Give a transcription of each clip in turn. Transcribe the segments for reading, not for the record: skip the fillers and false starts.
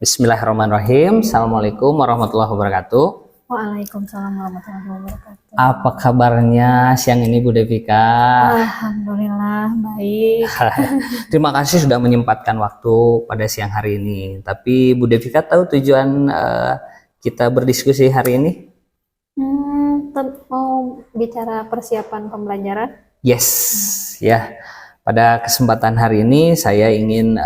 Bismillahirrahmanirrahim. Assalamualaikum warahmatullahi wabarakatuh. Waalaikumsalam warahmatullahi wabarakatuh. Apa kabarnya siang ini Bu Devika? Alhamdulillah baik. Terima kasih sudah menyempatkan waktu pada siang hari ini. Tapi Bu Devika tahu tujuan kita berdiskusi hari ini? Mau bicara persiapan pembelajaran? Yes, ya. Pada kesempatan hari ini saya ingin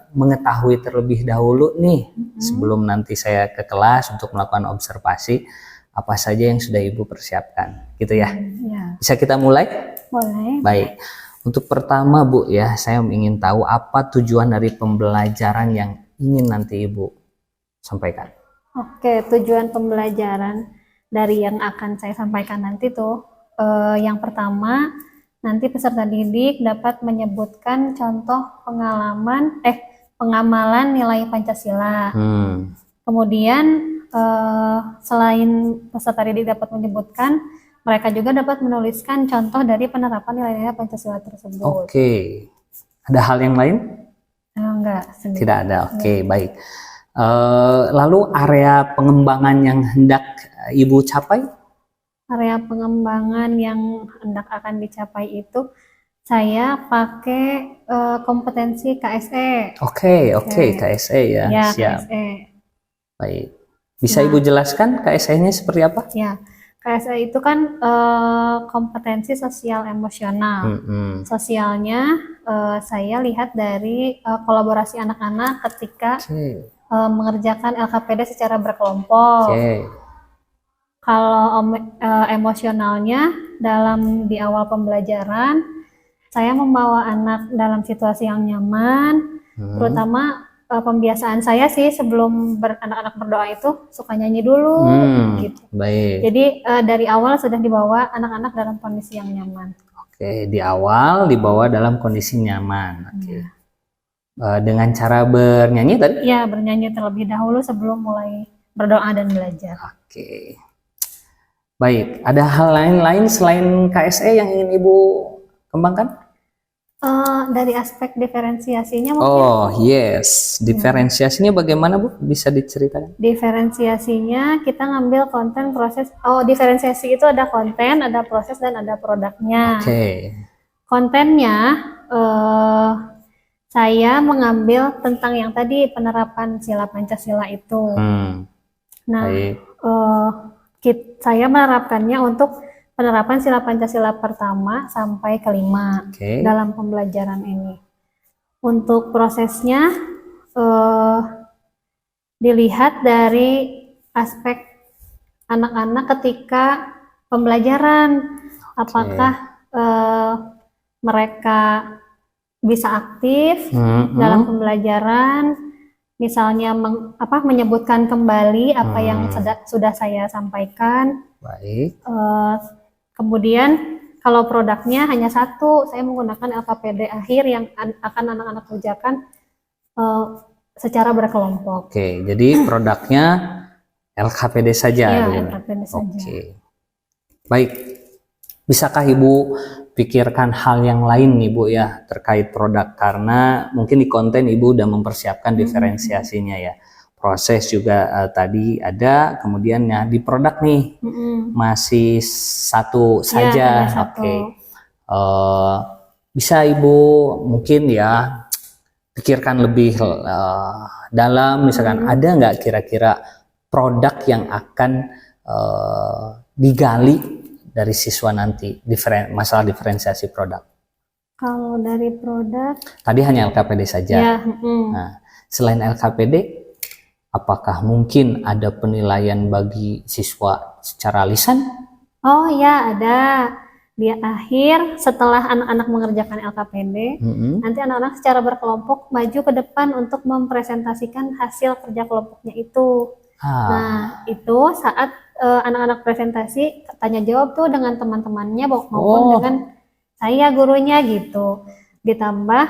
mengetahui terlebih dahulu nih sebelum nanti saya ke kelas untuk melakukan observasi apa saja yang sudah Ibu persiapkan, gitu ya. Ya. Bisa kita mulai? Boleh. Baik. Untuk pertama Bu ya, saya ingin tahu apa tujuan dari pembelajaran yang ingin nanti Ibu sampaikan. Oke, tujuan pembelajaran dari yang akan saya sampaikan nanti tuh, yang pertama, nanti peserta didik dapat menyebutkan contoh pengamalan nilai Pancasila. Kemudian selain peserta didik dapat menyebutkan, mereka juga dapat menuliskan contoh dari penerapan nilai-nilai Pancasila tersebut. Oke. Ada hal yang lain? Enggak, sendiri. Tidak ada. Oke, baik. Lalu area pengembangan yang hendak Ibu capai? Area pengembangan yang hendak akan dicapai itu saya pakai kompetensi KSE. Oke, KSE ya. Ya, Siap. KSE. Baik. Bisa Ibu jelaskan KSE-nya seperti apa? Ya, KSE itu kan kompetensi sosial emosional. Sosialnya saya lihat dari kolaborasi anak-anak ketika mengerjakan LKPD secara berkelompok. Kalau emosionalnya di awal pembelajaran saya membawa anak dalam situasi yang nyaman, terutama pembiasaan saya sih sebelum anak-anak berdoa itu suka nyanyi dulu, gitu. Baik. Jadi dari awal sudah dibawa anak-anak dalam kondisi yang nyaman. Oke, di awal dibawa dalam kondisi nyaman. Oke. Dengan cara bernyanyi tadi? Ya, bernyanyi terlebih dahulu sebelum mulai berdoa dan belajar. Oke. Baik, ada hal lain selain KSE yang ingin Ibu kembangkan? Dari aspek diferensiasinya mungkin. Oh yes, diferensiasinya bagaimana Bu? Bisa diceritakan? Diferensiasinya kita ngambil konten proses. Diferensiasi itu ada konten, ada proses, dan ada produknya. Oke. Kontennya saya mengambil tentang yang tadi penerapan sila Pancasila itu. Nah, saya menerapkannya untuk penerapan sila Pancasila pertama sampai kelima dalam pembelajaran ini. Untuk prosesnya dilihat dari aspek anak-anak ketika pembelajaran, apakah mereka bisa aktif dalam pembelajaran. Misalnya menyebutkan kembali apa yang sudah saya sampaikan. Baik. Kemudian kalau produknya hanya satu, saya menggunakan LKPD akhir yang akan anak-anak kerjakan secara berkelompok. Oke, jadi produknya LKPD saja. Ya, LKPD saja. Oke. Baik. Bisakah Ibu pikirkan hal yang lain nih Bu ya terkait produk, karena mungkin di konten Ibu udah mempersiapkan diferensiasinya ya, proses juga tadi ada, kemudian ya di produk nih masih satu saja. Oke. Bisa Ibu mungkin ya pikirkan lebih dalam, misalkan ada nggak kira-kira produk yang akan digali dari siswa nanti, masalah diferensiasi produk? Kalau dari produk tadi hanya LKPD saja. Ya, Nah, selain LKPD, apakah mungkin ada penilaian bagi siswa secara lisan? Oh ya, ada. Di akhir setelah anak-anak mengerjakan LKPD, nanti anak-anak secara berkelompok maju ke depan untuk mempresentasikan hasil kerja kelompoknya itu. Nah, itu saat anak-anak presentasi tanya jawab tuh dengan teman-temannya maupun dengan saya gurunya gitu. Ditambah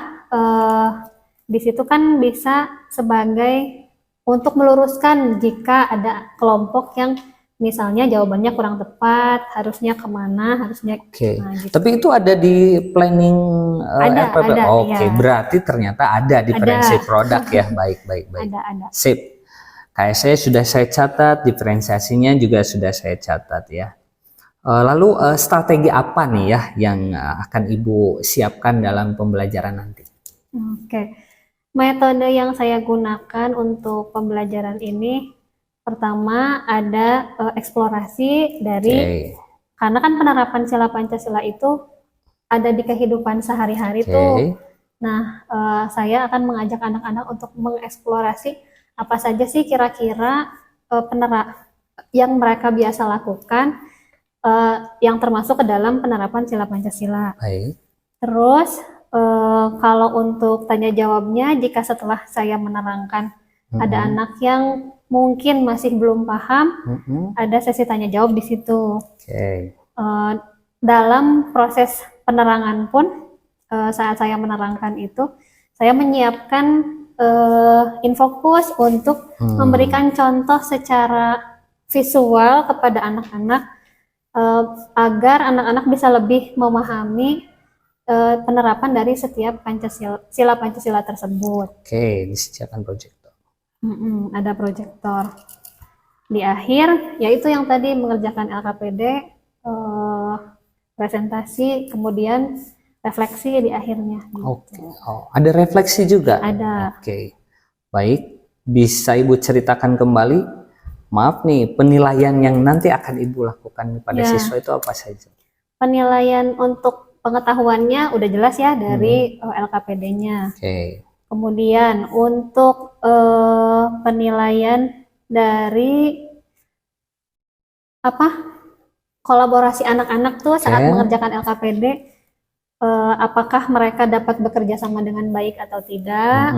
di situ kan bisa sebagai untuk meluruskan jika ada kelompok yang misalnya jawabannya kurang tepat, harusnya kemana, harusnya Oke. gitu. Tapi itu ada di planning RPP? Ada, Oke, ya. berarti ternyata ada diferensiasi produk ya. Baik. Ada. Sip. Kayak saya sudah saya catat, diferensiasinya juga sudah saya catat ya. Lalu strategi apa nih ya yang akan Ibu siapkan dalam pembelajaran nanti? Oke. Metode yang saya gunakan untuk pembelajaran ini, pertama ada eksplorasi dari, karena kan penerapan sila Pancasila itu ada di kehidupan sehari-hari tuh. Nah, saya akan mengajak anak-anak untuk mengeksplorasi apa saja sih kira-kira yang mereka biasa lakukan yang termasuk ke dalam penerapan sila Pancasila. Terus kalau untuk tanya jawabnya, jika setelah saya menerangkan ada anak yang mungkin masih belum paham, ada sesi tanya jawab di situ. Dalam proses penerangan pun, saat saya menerangkan itu, saya menyiapkan infokus untuk memberikan contoh secara visual kepada anak-anak agar anak-anak bisa lebih memahami penerapan dari setiap sila Pancasila tersebut. Oke, disediakan proyektor. Ada proyektor. Di akhir, yaitu yang tadi mengerjakan LKPD, presentasi, kemudian refleksi di akhirnya. Oke. Ada refleksi juga? Ada. Oke. Baik, bisa Ibu ceritakan kembali? Maaf nih, penilaian yang nanti akan Ibu lakukan pada siswa itu apa saja? Penilaian untuk pengetahuannya udah jelas ya dari LKPD-nya. Kemudian untuk penilaian dari kolaborasi anak-anak tuh saat mengerjakan LKPD, apakah mereka dapat bekerja sama dengan baik atau tidak,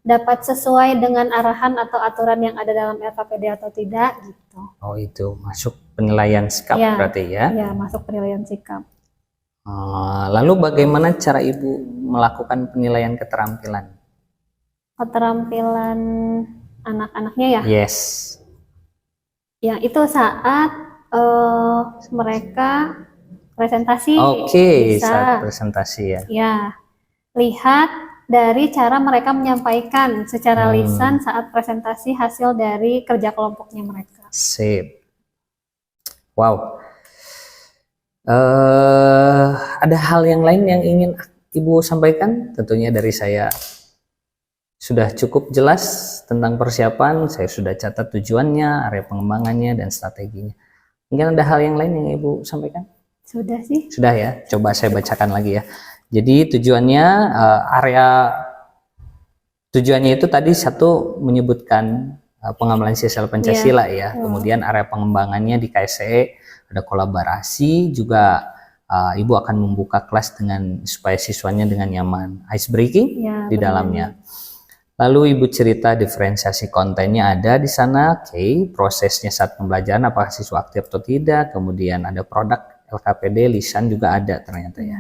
dapat sesuai dengan arahan atau aturan yang ada dalam LKPD atau tidak gitu. Oh, itu masuk penilaian sikap berarti ya? Iya, masuk penilaian sikap. Lalu bagaimana cara Ibu melakukan penilaian keterampilan? Keterampilan anak-anaknya ya? Yes. Yang itu saat mereka presentasi. Saat presentasi ya? Ya, lihat dari cara mereka menyampaikan secara lisan saat presentasi hasil dari kerja kelompoknya mereka. Sip. Wow. Ada hal yang lain yang ingin Ibu sampaikan? Tentunya dari saya sudah cukup jelas tentang persiapan. Saya sudah catat tujuannya, area pengembangannya, dan strateginya. Mungkin ada hal yang lain yang Ibu sampaikan? Sudah sih. Sudah ya. Coba saya bacakan lagi ya. Jadi tujuannya tujuannya itu tadi satu menyebutkan pengembangan sila Pancasila ya. Kemudian area pengembangannya di KSE ada kolaborasi juga. Ibu akan membuka kelas supaya siswanya dengan nyaman, ice breaking di dalamnya. Lalu Ibu cerita diferensiasi kontennya ada di sana, prosesnya saat pembelajaran apakah siswa aktif atau tidak, kemudian ada produk LKPD, lisan juga ada ternyata ya.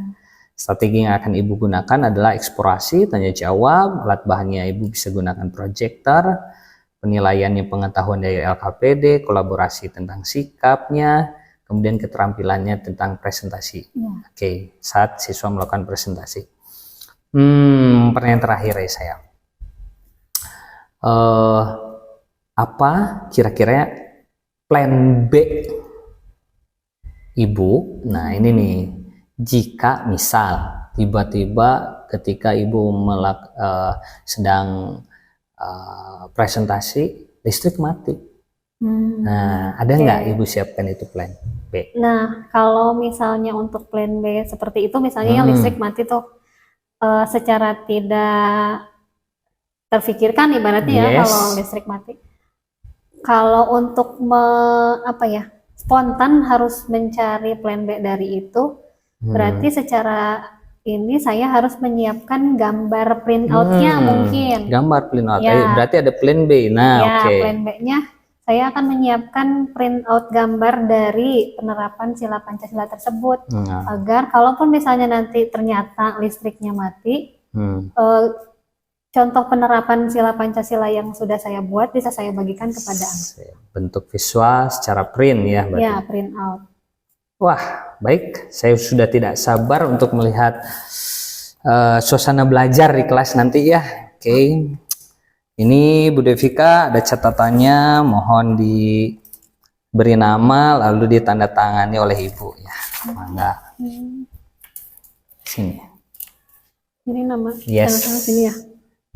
Strategi yang akan Ibu gunakan adalah eksplorasi, tanya jawab, alat bahannya Ibu bisa gunakan proyektor, penilaiannya pengetahuan dari LKPD, kolaborasi tentang sikapnya, kemudian keterampilannya tentang presentasi. Saat siswa melakukan presentasi. Pertanyaan terakhir ya saya. Apa kira-kira plan B Ibu? Nah ini nih, jika misal tiba-tiba ketika Ibu sedang presentasi listrik mati. Nah, ada nggak Ibu siapkan itu plan B? Nah, kalau misalnya untuk plan B seperti itu, misalnya yang listrik mati tuh secara tidak terfikirkan ibaratnya ya kalau listrik mati. Kalau untuk spontan harus mencari plan B dari itu, berarti secara ini saya harus menyiapkan gambar printout-nya mungkin. Gambar printout, berarti ada plan B. Nah, plan B-nya saya akan menyiapkan printout gambar dari penerapan sila Pancasila tersebut agar kalaupun misalnya nanti ternyata listriknya mati, contoh penerapan sila Pancasila yang sudah saya buat bisa saya bagikan kepada anak. Bentuk visual secara print ya berarti. Ya, print out. Wah, baik. Saya sudah tidak sabar untuk melihat suasana belajar di kelas nanti ya. Oke. Ini Bu Devika ada catatannya, mohon diberi nama lalu ditandatangani oleh Ibu ya. Mangga. Sini. Ini nama. Yes. Tanda tangan sini ya.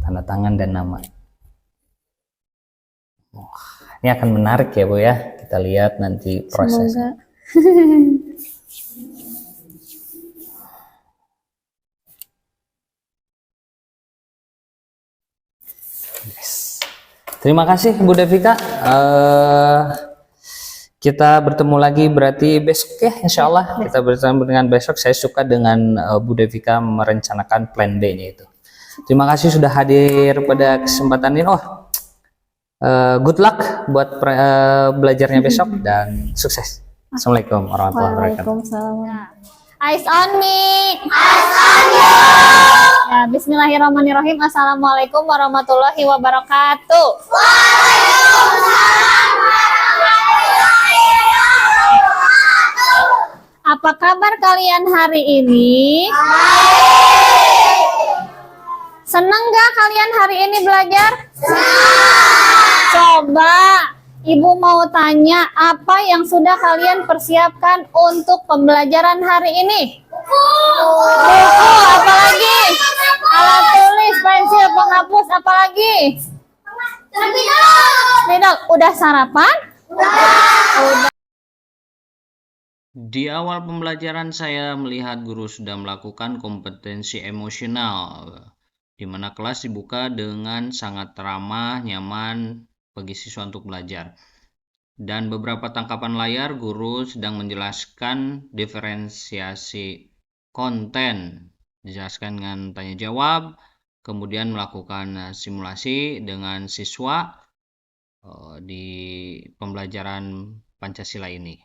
Tanda tangan dan nama. Ini akan menarik ya Bu ya. Kita lihat nanti prosesnya. Semoga. Yes. Terima kasih Bu Devika. Kita bertemu lagi berarti besok ya, insya Allah. Kita bertemu dengan besok. Saya suka dengan Bu Devika merencanakan plan B-nya itu. Terima kasih sudah hadir pada kesempatan ini. Good luck buat belajarnya besok dan sukses. Assalamualaikum warahmatullahi wabarakatuh. Waalaikumsalam. Eyes on me. Ya, bismillahirrahmanirrahim. Assalamualaikum warahmatullahi wabarakatuh. Apa kabar kalian hari ini? Seneng gak kalian hari ini belajar? Coba Ibu mau tanya, apa yang sudah kalian persiapkan untuk pembelajaran hari ini? Buku, apalagi? Alat tulis, pensil, penghapus, apalagi? Spidol, udah sarapan? Udah. Di awal pembelajaran saya melihat guru sudah melakukan kompetensi emosional, di mana kelas dibuka dengan sangat ramah, nyaman bagi siswa untuk belajar. Dan beberapa tangkapan layar guru sedang menjelaskan diferensiasi konten, dijelaskan dengan tanya jawab, kemudian melakukan simulasi dengan siswa di pembelajaran Pancasila ini.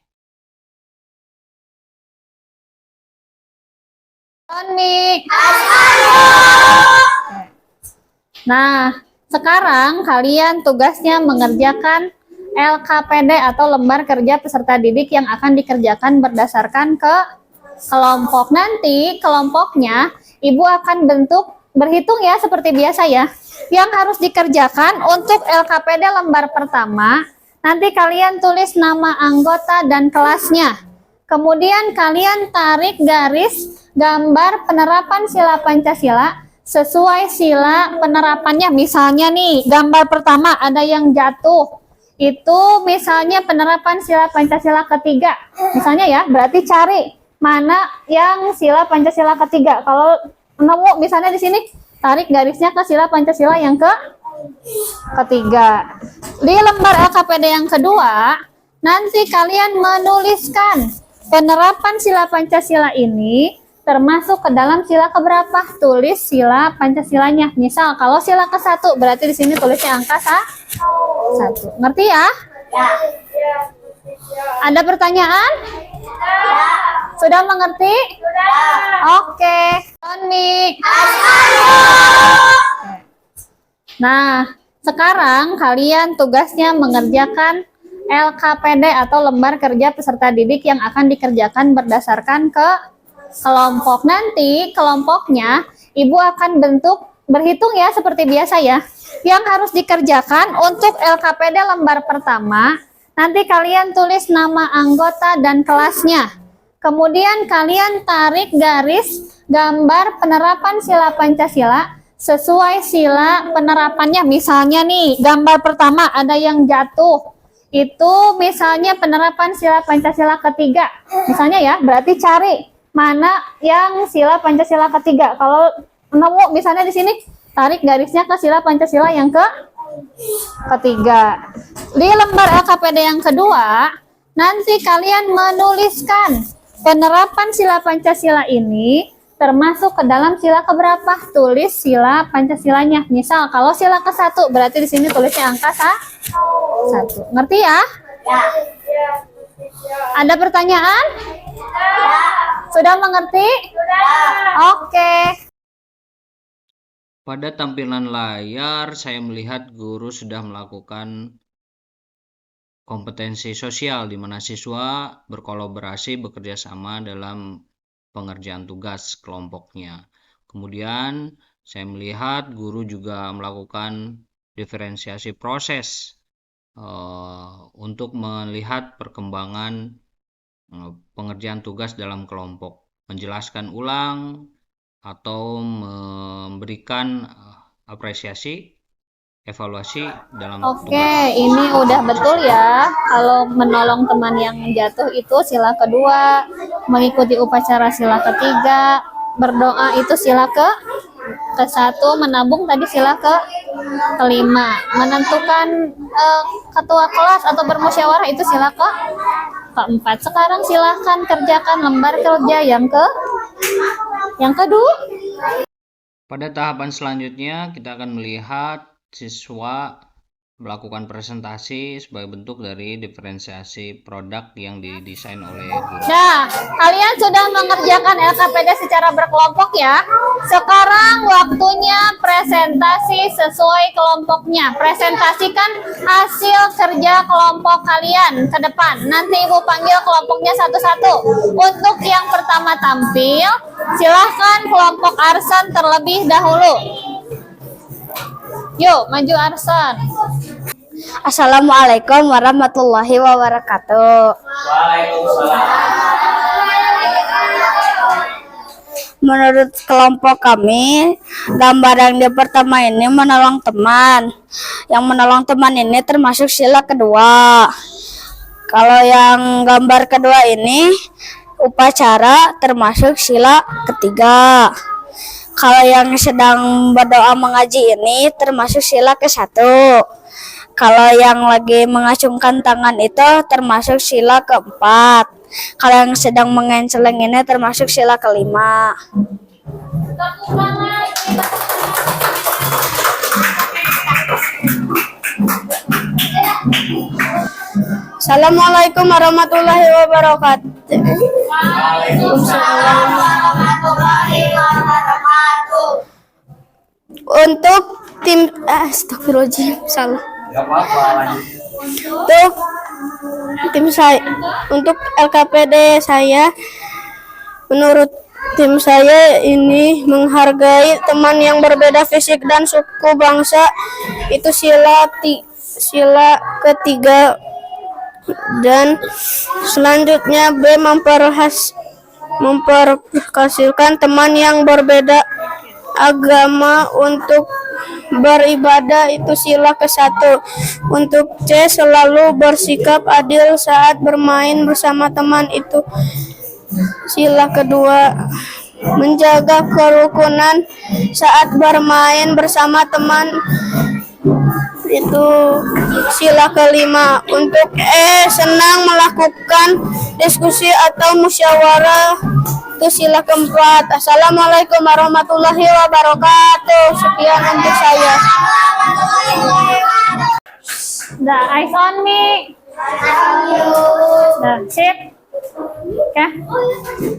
Nah, sekarang kalian tugasnya mengerjakan LKPD atau lembar kerja peserta didik yang akan dikerjakan berdasarkan ke kelompok. Nanti kelompoknya Ibu akan berhitung ya seperti biasa ya. Yang harus dikerjakan untuk LKPD lembar pertama, nanti kalian tulis nama anggota dan kelasnya. Kemudian kalian tarik garis gambar penerapan sila Pancasila sesuai sila penerapannya. Misalnya nih, gambar pertama ada yang jatuh. Itu misalnya penerapan sila Pancasila ketiga. Misalnya ya, berarti cari mana yang sila Pancasila ketiga. Kalau nemu misalnya di sini, tarik garisnya ke sila Pancasila yang ketiga. Di lembar LKPD yang kedua, nanti kalian menuliskan penerapan sila Pancasila ini termasuk ke dalam sila keberapa? Tulis sila Pancasilanya. Misal kalau sila ke-1 berarti di sini tulisnya angka 1. Ngerti ya? Ya. Ada pertanyaan? Ya. Sudah mengerti? Sudah. Oke. Tonik. Nah, sekarang kalian tugasnya mengerjakan LKPD atau lembar kerja peserta didik yang akan dikerjakan berdasarkan ke kelompok. Nanti kelompoknya Ibu akan berhitung ya seperti biasa ya. Yang harus dikerjakan untuk LKPD lembar pertama, nanti kalian tulis nama anggota dan kelasnya. Kemudian kalian tarik garis gambar penerapan sila Pancasila sesuai sila penerapannya. Misalnya nih, gambar pertama ada yang jatuh. Itu misalnya penerapan sila Pancasila ketiga. Misalnya ya, berarti cari mana yang sila Pancasila ketiga. Kalau nemu misalnya di sini, tarik garisnya ke sila Pancasila yang ketiga. Di lembar LKPD yang kedua, nanti kalian menuliskan penerapan sila Pancasila ini termasuk ke dalam sila keberapa? Tulis sila Pancasilanya. Misal kalau sila ke-1 berarti di sini tulisnya angka 1. Ngerti ya? Ya. Ada pertanyaan? Ya. Sudah mengerti? Sudah. Oke. Pada tampilan layar, saya melihat guru sudah melakukan kompetensi sosial di mana siswa berkolaborasi bekerja sama dalam pengerjaan tugas kelompoknya. Kemudian saya melihat guru juga melakukan diferensiasi proses untuk melihat perkembangan pengerjaan tugas dalam kelompok, menjelaskan ulang atau memberikan apresiasi, evaluasi dalam Oke, ini udah betul ya. Kalau menolong teman yang jatuh itu sila kedua, mengikuti upacara sila ketiga, berdoa itu sila ke satu, menabung tadi sila kelima, menentukan ketua kelas atau bermusyawarah itu sila keempat. Sekarang silahkan kerjakan lembar kerja yang kedua. Pada tahapan selanjutnya, kita akan melihat siswa melakukan presentasi sebagai bentuk dari diferensiasi produk yang didesain oleh guru. Nah, kalian sudah mengerjakan LKPD secara berkelompok ya. Sekarang waktunya presentasi sesuai kelompoknya. Presentasikan hasil kerja kelompok kalian ke depan. Nanti Ibu panggil kelompoknya satu-satu. Untuk yang pertama tampil, silahkan kelompok Arsan terlebih dahulu. Yuk, maju Arsan. Assalamualaikum warahmatullahi wabarakatuh. Menurut kelompok kami, gambar yang di pertama ini menolong teman. Yang menolong teman ini termasuk sila kedua. Kalau yang gambar kedua ini upacara termasuk sila ketiga. Kalau yang sedang berdoa mengaji ini termasuk sila ke-1. Kalau yang lagi mengacungkan tangan itu termasuk sila ke-4. Kalau yang sedang mengenceleng ini termasuk sila ke-5. Assalamualaikum warahmatullahi wabarakatuh. Untuk tim astagfirullahaladzim, salah. Untuk tim saya, untuk LKPD saya, menurut tim saya ini menghargai teman yang berbeda fisik dan suku bangsa, itu sila ketiga. Dan selanjutnya B, memperhasilkan teman yang berbeda agama untuk beribadah, itu sila ke-1. Untuk C, selalu bersikap adil saat bermain bersama teman, itu sila kedua. Menjaga kerukunan saat bermain bersama teman, itu sila ke-5. Untuk E, senang melakukan diskusi atau musyawarah, itu sila ke-4. Assalamualaikum warahmatullahi wabarakatuh. Sekian untuk saya. Nah, eyes on me. Nah, sit. Oke.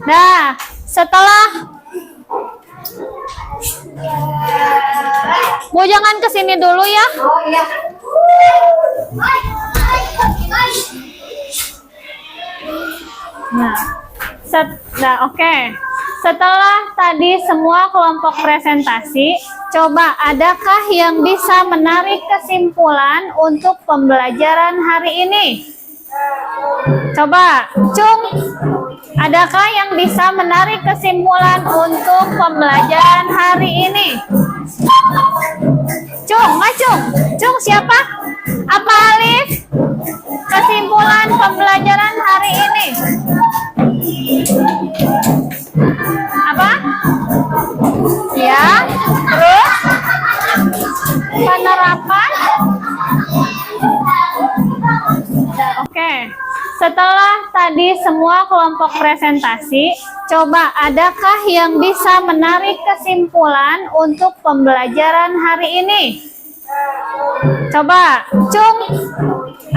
Nah, setelah Bu jangan kesini dulu ya. Nah, oke. Setelah tadi semua kelompok presentasi, coba adakah yang bisa menarik kesimpulan untuk pembelajaran hari ini? Coba, Cung, adakah yang bisa menarik kesimpulan untuk pembelajaran hari ini? Cung, Cung siapa? Apa Alif? Kesimpulan pembelajaran hari ini? Apa? Ya, terus penerapan. Oke. Setelah tadi semua kelompok presentasi, coba adakah yang bisa menarik kesimpulan untuk pembelajaran hari ini? Coba, Cung,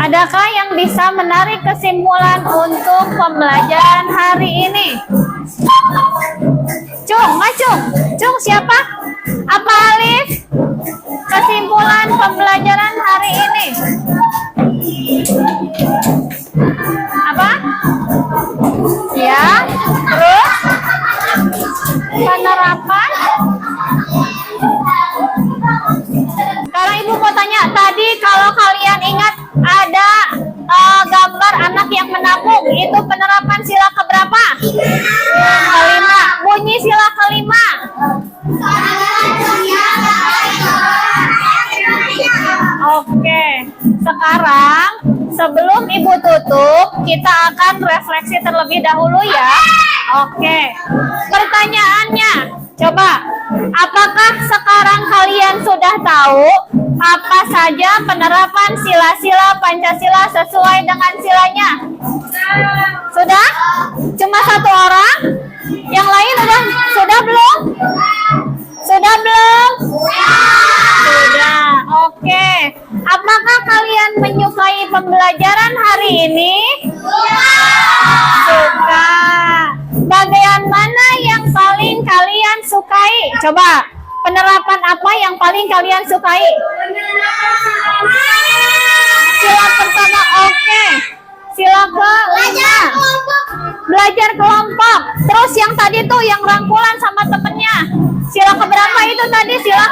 adakah yang bisa menarik kesimpulan untuk pembelajaran hari ini? Cung siapa? Apa Alif? Kesimpulan pembelajaran hari ini. Apa? Ya, terus penerapan. Sekarang Ibu mau tanya, tadi kalau kalian ingat ada gambar anak yang menabung, itu penerapan sila keberapa? Kelima. Bunyi sila kelima. Oke, sekarang sebelum Ibu tutup, kita akan refleksi terlebih dahulu ya. Oke, pertanyaannya, coba, apakah sekarang kalian sudah tahu apa saja penerapan sila-sila Pancasila sesuai dengan silanya? Sudah? Cuma satu orang? Yang lain sudah belum? Sudah belum? Sudah. Oke. Apakah kalian menyukai pembelajaran hari ini? Suka. Bagian mana yang paling kalian sukai? Coba, penerapan apa yang paling kalian sukai? Sila pertama, oke. Sila kelima, belajar kelompok. Terus yang tadi tuh yang rangkulan sama temennya, sila keberapa itu tadi? Sila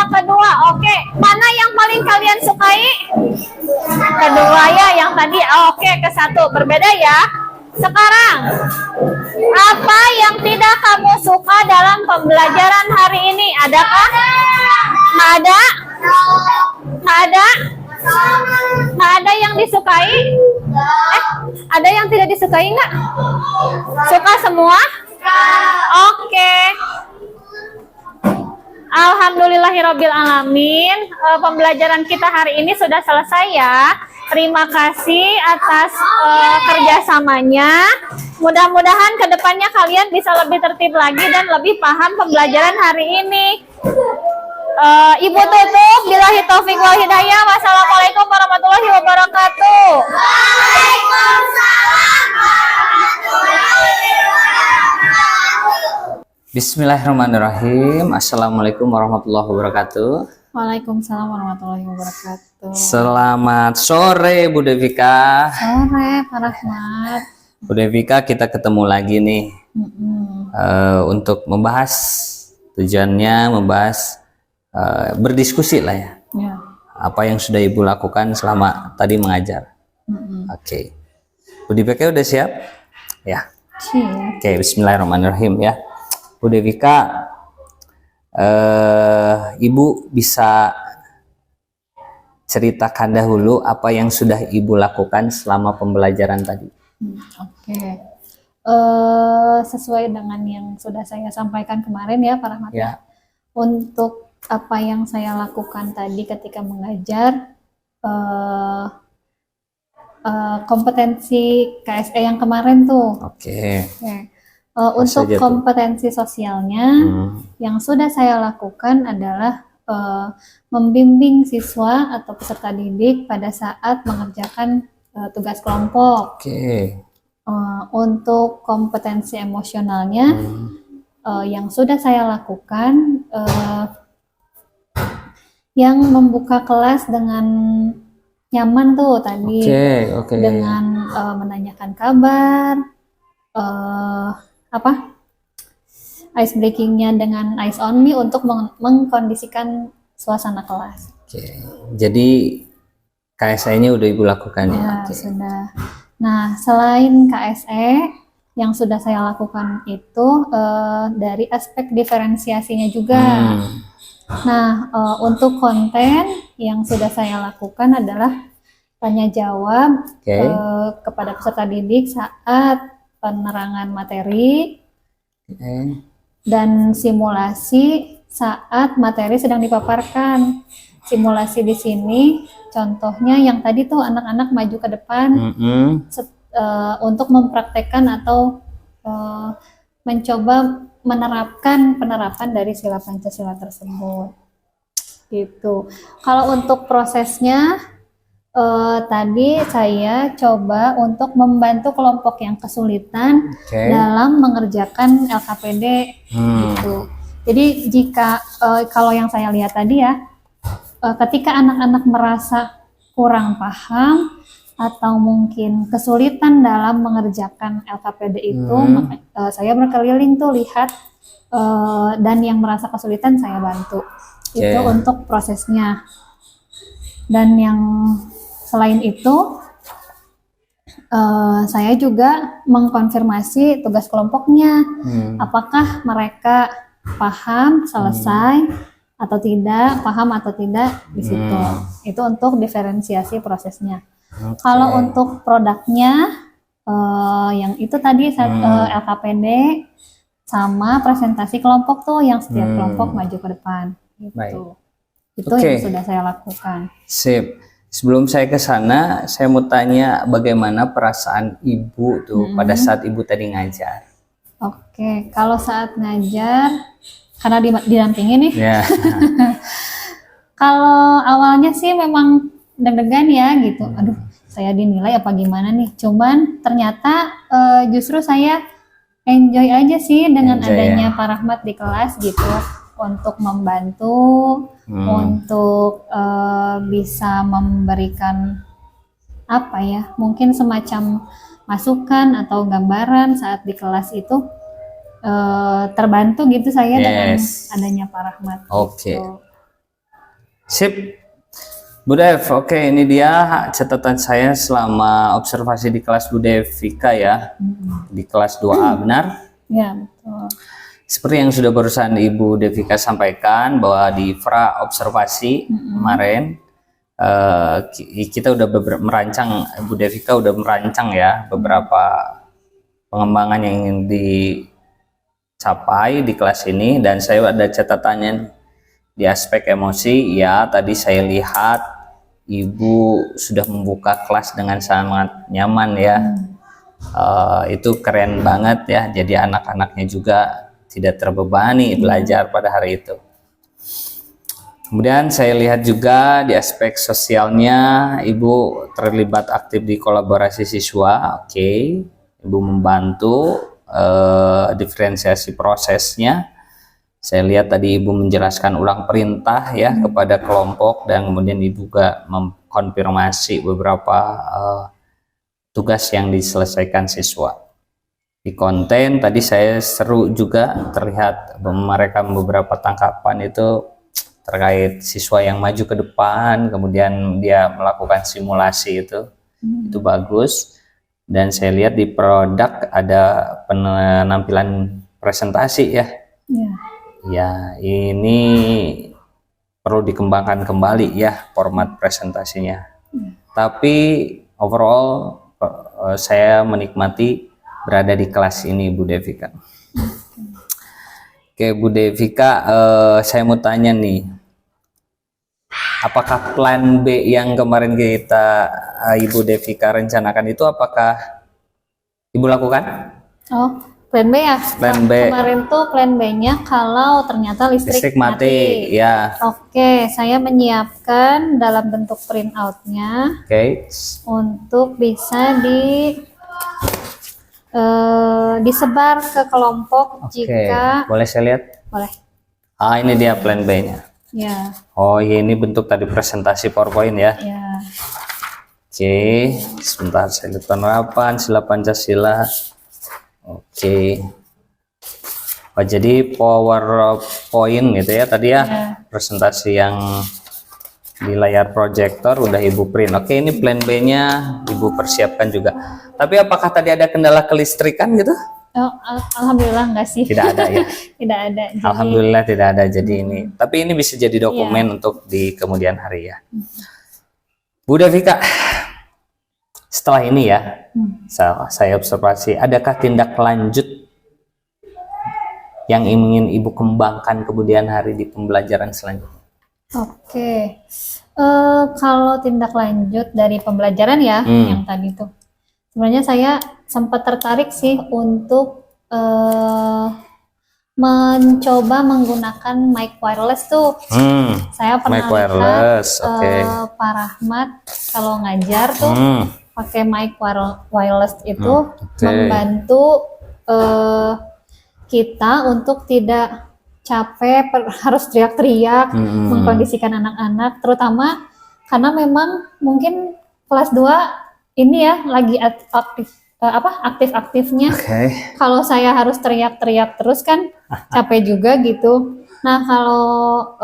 kedua, oke. Mana yang paling kalian sukai? Kedua ya, yang tadi. Oke, ke satu, berbeda ya. Sekarang, apa yang tidak kamu suka dalam pembelajaran hari ini? Adakah? Nggak ada? Nggak ada? Nggak ada yang disukai? Ada yang tidak disukai nggak? Suka semua? Oke. Alhamdulillahirrabbilalamin. Pembelajaran kita hari ini sudah selesai ya. Terima kasih atas kerjasamanya. Mudah-mudahan kedepannya kalian bisa lebih tertib lagi dan lebih paham pembelajaran hari ini. Ibu tutup, billahi taufiq wal hidayah. Wassalamualaikum warahmatullahi wabarakatuh. Waalaikumsalam warahmatullahi wabarakatuh. Bismillahirrahmanirrahim. Assalamualaikum warahmatullahi wabarakatuh. Waalaikumsalam warahmatullahi wabarakatuh. Selamat sore Bu Devika. Sore Pak Rahmat. Bu Devika, kita ketemu lagi nih untuk membahas, tujuannya membahas berdiskusi lah ya. Ya. Apa yang sudah Ibu lakukan selama tadi mengajar. Oke. Bu Devika udah siap? Ya. Siap. Oke, bismillahirrahmanirrahim ya. Bu Devika, Ibu bisa ceritakan dahulu apa yang sudah Ibu lakukan selama pembelajaran tadi. Oke. Sesuai dengan yang sudah saya sampaikan kemarin ya Pak Rahmat. Ya. Untuk apa yang saya lakukan tadi ketika mengajar, kompetensi KSE yang kemarin tuh. Oke. Untuk saja tuh? kompetensi sosialnya yang sudah saya lakukan adalah membimbing siswa atau peserta didik pada saat mengerjakan tugas kelompok. Oke. Untuk kompetensi emosionalnya yang sudah saya lakukan, yang membuka kelas dengan nyaman tuh tadi, Oke. dengan menanyakan kabar, ice breakingnya dengan ice on me untuk mengkondisikan suasana kelas. Oke. Jadi KSE-nya udah Ibu lakukan ya? Ya, Oke. sudah. Nah, selain KSE yang sudah saya lakukan itu dari aspek diferensiasinya juga. Nah, untuk konten yang sudah saya lakukan adalah tanya jawab kepada peserta didik saat penerangan materi dan simulasi saat materi sedang dipaparkan. Simulasi di sini contohnya yang tadi tuh anak-anak maju ke depan untuk mempraktekkan atau mencoba menerapkan penerapan dari sila Pancasila tersebut. Gitu. Kalau untuk prosesnya tadi saya coba untuk membantu kelompok yang kesulitan dalam mengerjakan LKPD gitu. Jadi jika kalau yang saya lihat tadi ya, ketika anak-anak merasa kurang paham atau mungkin kesulitan dalam mengerjakan LKPD itu, saya berkeliling tuh lihat dan yang merasa kesulitan saya bantu. Itu untuk prosesnya. Dan yang selain itu saya juga mengkonfirmasi tugas kelompoknya, apakah mereka paham selesai atau tidak, paham atau tidak di situ. Itu untuk diferensiasi prosesnya. Kalau untuk produknya yang itu tadi LKPD sama presentasi kelompok tuh yang setiap kelompok maju ke depan gitu. Baik. Itu yang sudah saya lakukan. Sip. Sebelum saya ke sana, saya mau tanya bagaimana perasaan ibu tuh pada saat ibu tadi ngajar. Oke, kalau saat ngajar karena didampingi nih. Ya. Kalau awalnya sih memang deg-degan ya gitu. Aduh, saya dinilai apa gimana nih. Cuman ternyata justru saya enjoy aja sih dengan adanya Pak Rahmat di kelas gitu. Untuk membantu, untuk bisa memberikan apa ya, mungkin semacam masukan atau gambaran saat di kelas itu terbantu gitu saya dengan adanya Pak Rahmat. Oke. Gitu. Sip. Bu Dev, oke, ini dia catatan saya selama observasi di kelas Bu Devika ya. Di kelas 2A, benar? Ya, betul. Seperti yang sudah barusan Ibu Devika sampaikan bahwa di fra observasi kemarin kita udah merancang, Ibu Devika udah merancang ya beberapa pengembangan yang ingin dicapai di kelas ini, dan saya ada catatannya di aspek emosi ya. Tadi saya lihat Ibu sudah membuka kelas dengan sangat nyaman ya. Itu keren banget ya, jadi anak-anaknya juga tidak terbebani belajar pada hari itu. Kemudian saya lihat juga di aspek sosialnya, Ibu terlibat aktif di kolaborasi siswa. Oke, Ibu membantu diferensiasi prosesnya. Saya lihat tadi Ibu menjelaskan ulang perintah ya kepada kelompok, dan kemudian Ibu juga mengkonfirmasi beberapa tugas yang diselesaikan siswa. Di konten tadi saya seru juga terlihat mereka beberapa tangkapan itu terkait siswa yang maju ke depan, kemudian dia melakukan simulasi itu bagus. Dan saya lihat di produk ada penampilan presentasi ya. Ya, ini perlu dikembangkan kembali ya format presentasinya. Tapi overall saya menikmati berada di kelas ini, Bu Devika. Oke, Bu Devika, saya mau tanya nih, apakah plan B yang kemarin kita Ibu Devika rencanakan itu apakah Ibu lakukan? Oh, plan B ya? Plan B. Kemarin tuh plan B-nya kalau ternyata listrik mati. Ya. Oke, saya menyiapkan dalam bentuk printout-nya. Oke. Untuk bisa disebar ke kelompok. Jika boleh saya lihat? Boleh. Ini dia plan B-nya. Ya. Oh, ini bentuk tadi presentasi PowerPoint ya. Ya. Oke, sebentar saya lihat penerapan sila Pancasila. Oke. Oh, jadi PowerPoint gitu ya tadi ya. Presentasi yang di layar proyektor udah Ibu print. Oke, ini plan B-nya Ibu persiapkan juga. Tapi apakah tadi ada kendala kelistrikan gitu? Oh, alhamdulillah enggak sih. Tidak ada ya. Tidak ada. Jadi, alhamdulillah tidak ada. Jadi ini. Tapi ini bisa jadi dokumen untuk di kemudian hari ya. Bu Devika, setelah ini ya, saya observasi, adakah tindak lanjut yang ingin Ibu kembangkan kemudian hari di pembelajaran selanjutnya? Oke. Kalau tindak lanjut dari pembelajaran ya, yang tadi tuh, sebenarnya saya sempat tertarik sih untuk mencoba menggunakan mic wireless tuh. Saya pernah lihat Pak Rahmat kalau ngajar tuh pakai mic wireless itu membantu kita untuk tidak capek, harus teriak-teriak, mengkondisikan anak-anak, terutama karena memang mungkin kelas 2 ini ya lagi aktif-aktifnya. Kalau saya harus teriak-teriak terus kan capek juga gitu. Nah, kalau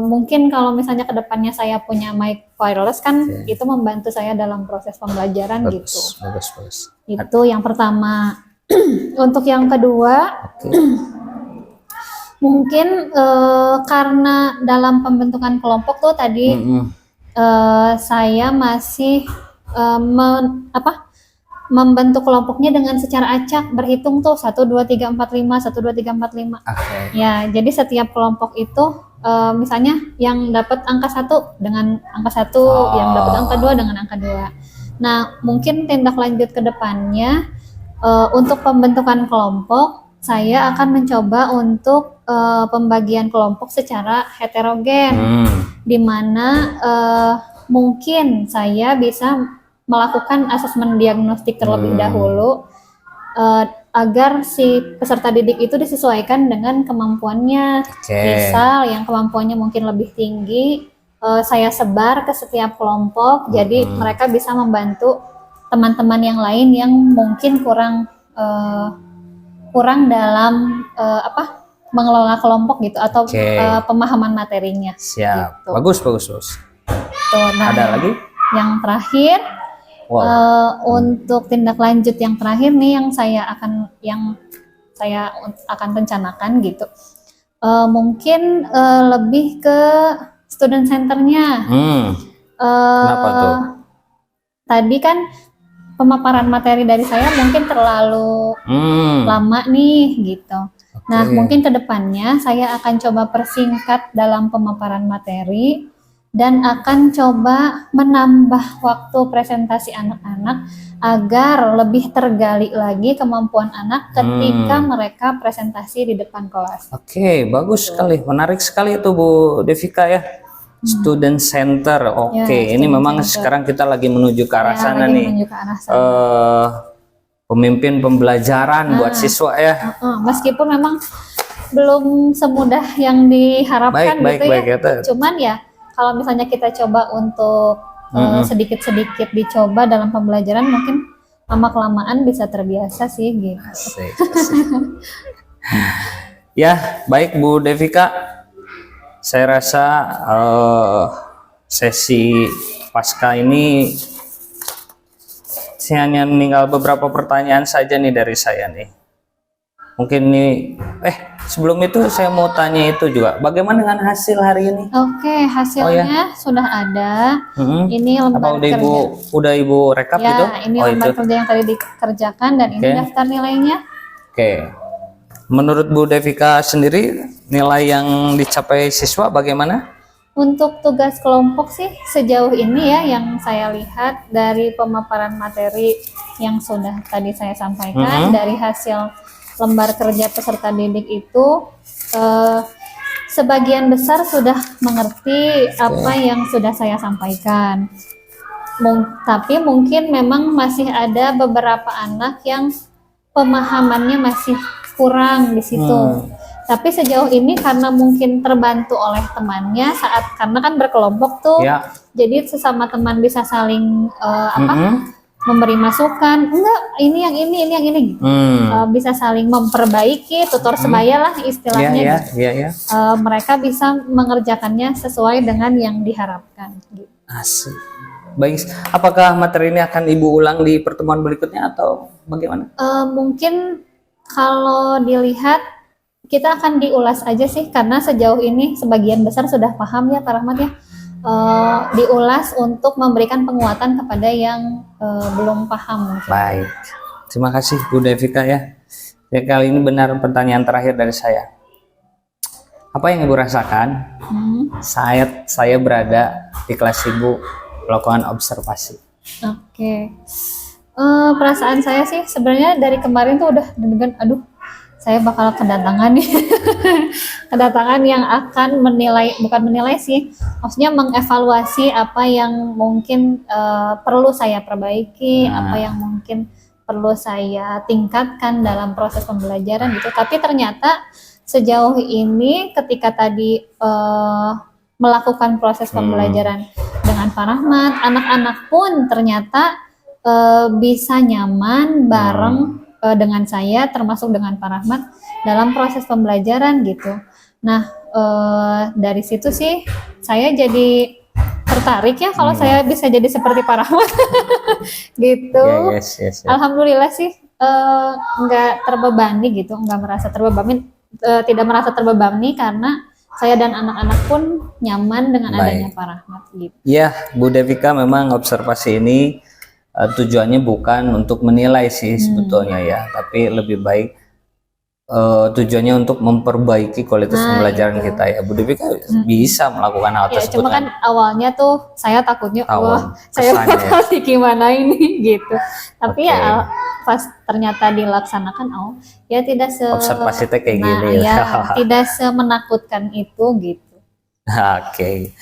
mungkin kalau misalnya kedepannya saya punya mic wireless kan itu membantu saya dalam proses pembelajaran gitu. Bagus. Itu yang pertama. Untuk yang kedua, mungkin karena dalam pembentukan kelompok tuh tadi saya masih membentuk kelompoknya dengan secara acak, berhitung tuh 1, 2, 3, 4, 5, 1, 2, 3, 4, 5. Ya, jadi setiap kelompok itu misalnya yang dapat angka 1 dengan angka 1, yang dapat angka 2 dengan angka 2. Nah, mungkin tindak lanjut ke depannya untuk pembentukan kelompok, saya akan mencoba untuk pembagian kelompok secara heterogen, di mana mungkin saya bisa melakukan asesmen diagnostik terlebih dahulu agar si peserta didik itu disesuaikan dengan kemampuannya. Misal yang kemampuannya mungkin lebih tinggi, saya sebar ke setiap kelompok, jadi mereka bisa membantu teman-teman yang lain yang mungkin kurang dalam mengelola kelompok gitu, atau pemahaman materinya. Siap. Gitu. Bagus. Tuh, nah, ada lagi? Yang terakhir, untuk tindak lanjut yang terakhir nih yang saya akan rencanakan gitu. Mungkin lebih ke student centernya. Kenapa tuh? Tadi kan pemaparan materi dari saya mungkin terlalu lama nih gitu. Nah, mungkin kedepannya saya akan coba persingkat dalam pemaparan materi dan akan coba menambah waktu presentasi anak-anak agar lebih tergali lagi kemampuan anak ketika mereka presentasi di depan kelas. Bagus sekali, menarik sekali itu Bu Devika ya. Student center, ini memang center. Sekarang kita lagi menuju ke arah sana nih. Pemimpin pembelajaran buat siswa ya. Meskipun memang belum semudah yang diharapkan ya. Cuman ya kalau misalnya kita coba untuk sedikit-sedikit dicoba dalam pembelajaran, mungkin lama-kelamaan bisa terbiasa sih gitu. Asik. Ya, baik Bu Devika. Saya rasa sesi pasca ini hanya tinggal beberapa pertanyaan saja nih dari saya nih. Mungkin nih, sebelum itu saya mau tanya itu juga, bagaimana dengan hasil hari ini? Hasilnya sudah ada. Ini lembar kerja. Udah Ibu rekap ya, gitu? Ini lembar kerja yang tadi dikerjakan dan ini daftar nilainya. Menurut Bu Devika sendiri, nilai yang dicapai siswa bagaimana? Untuk tugas kelompok sih sejauh ini ya yang saya lihat dari pemaparan materi yang sudah tadi saya sampaikan, dari hasil lembar kerja peserta didik itu sebagian besar sudah mengerti apa yang sudah saya sampaikan. Tapi mungkin memang masih ada beberapa anak yang pemahamannya masih kurang di situ. Tapi sejauh ini karena mungkin terbantu oleh temannya karena kan berkelompok tuh, jadi sesama teman bisa saling memberi masukan, ini yang ini, bisa saling memperbaiki, tutor sebaya lah istilahnya. Mereka bisa mengerjakannya sesuai dengan yang diharapkan. Asik. Baik, apakah materi ini akan Ibu ulang di pertemuan berikutnya atau bagaimana? Mungkin kalau dilihat kita akan diulas aja sih, karena sejauh ini sebagian besar sudah paham ya Pak Rahmat ya. Diulas untuk memberikan penguatan kepada yang belum paham. Baik, terima kasih Bu Devika ya. Kali ini benar pertanyaan terakhir dari saya. Apa yang Ibu rasakan saat saya berada di kelas Ibu melakukan observasi? Perasaan saya sih sebenarnya dari kemarin tuh udah deg-degan, saya bakal kedatangan nih kedatangan yang akan bukan menilai sih, maksudnya mengevaluasi apa yang mungkin perlu saya perbaiki, apa yang mungkin perlu saya tingkatkan dalam proses pembelajaran gitu. Tapi ternyata sejauh ini ketika tadi melakukan proses pembelajaran dengan Pak Rahmat, anak-anak pun ternyata bisa nyaman bareng dengan saya, termasuk dengan Pak Rahmat dalam proses pembelajaran gitu. Nah, dari situ sih saya jadi tertarik ya kalau saya bisa jadi seperti Pak Rahmat gitu. Yes. Alhamdulillah sih nggak terbebani gitu, nggak merasa terbebani, tidak merasa terbebani karena saya dan anak-anak pun nyaman dengan adanya Pak Rahmat gitu. Iya, Bu Devika, memang observasi ini tujuannya bukan untuk menilai sih sebetulnya ya, tapi lebih baik tujuannya untuk memperbaiki kualitas pembelajaran kita ya. Bu Devika bisa melakukan hal Ya, tersebut cuma kan awalnya tuh saya takutnya, wah saya kesannya ya. bakal gimana ini gitu. Tapi Oke. ya pas ternyata dilaksanakan, oh ya tidak Observasi teh kayak nah, gini ya tidak semenakutkan itu gitu. Oke.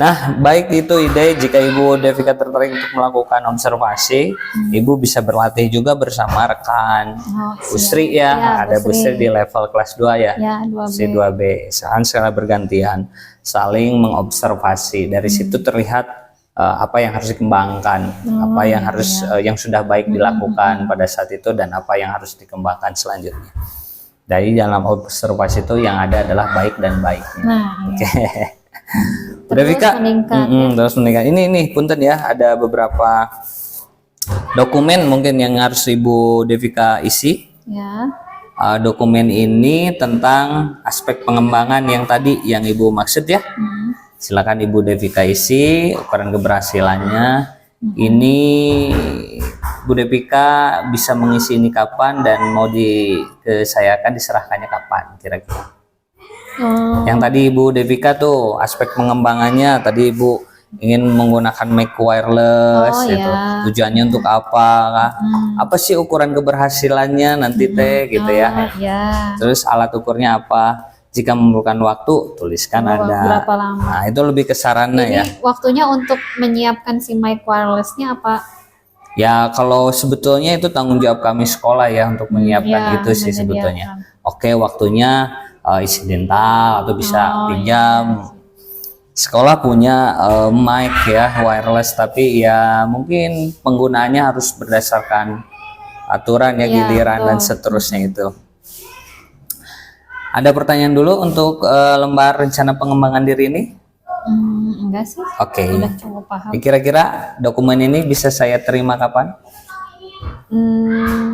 Nah, baik itu ide. Jika Ibu Devika tertarik untuk melakukan observasi, Ibu bisa berlatih juga bersama rekan Oh, Busri siap. ya. Ya, Ada Busri di level kelas 2 ya. Ya, 2B. Busri 2B. Secara bergantian saling mengobservasi. Dari situ terlihat apa yang harus dikembangkan, apa yang harus yang sudah baik dilakukan pada saat itu, dan apa yang harus dikembangkan selanjutnya. Dari dalam observasi itu yang ada adalah baik dan baiknya. Nah, Oke. terus Devika, meningkat. terus meningkat. Ini punten ya, ada beberapa dokumen mungkin yang harus Ibu Devika isi. Ya. Dokumen ini tentang aspek pengembangan yang tadi yang Ibu maksud ya. Silakan Ibu Devika isi ukuran keberhasilannya. Ini Bu Devika bisa mengisi ini kapan dan mau diserahkannya kapan kira-kira? Yang tadi Ibu Devika tuh aspek pengembangannya tadi Ibu ingin menggunakan mic wireless gitu. Ya. Tujuannya untuk apa? Apa sih ukuran keberhasilannya nanti teh gitu ya. Ya. Terus alat ukurnya apa? Jika memerlukan waktu, tuliskan ada. Berapa lama? Nah, itu lebih ke sarana ya. Ini waktunya untuk menyiapkan si mic wirelessnya apa? Ya, kalau sebetulnya itu tanggung jawab kami sekolah ya untuk menyiapkan Ya, itu sih menyediakan. sebetulnya. Oke, waktunya insidental atau bisa pinjam. Sekolah punya mic ya wireless, tapi ya mungkin penggunaannya harus berdasarkan aturan ya, giliran dan seterusnya itu. Ada pertanyaan dulu untuk lembar rencana pengembangan diri ini? Enggak sih. Oke. Udah cukup paham. Kira-kira dokumen ini bisa saya terima kapan?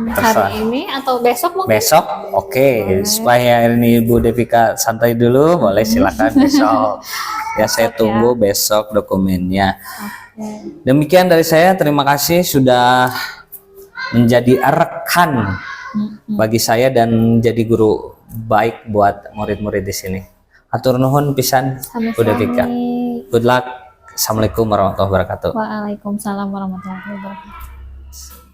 Hari ini atau besok mungkin? Besok, oke. Supaya ini Ibu Devika santai dulu, boleh silakan besok. Ya, saya tunggu besok dokumennya. Demikian dari saya, terima kasih sudah menjadi rekan bagi saya dan jadi guru baik buat murid-murid di sini. Hatur nuhun pisan Bu Devika. Good luck. Assalamualaikum warahmatullahi wabarakatuh. Waalaikumsalam warahmatullahi wabarakatuh.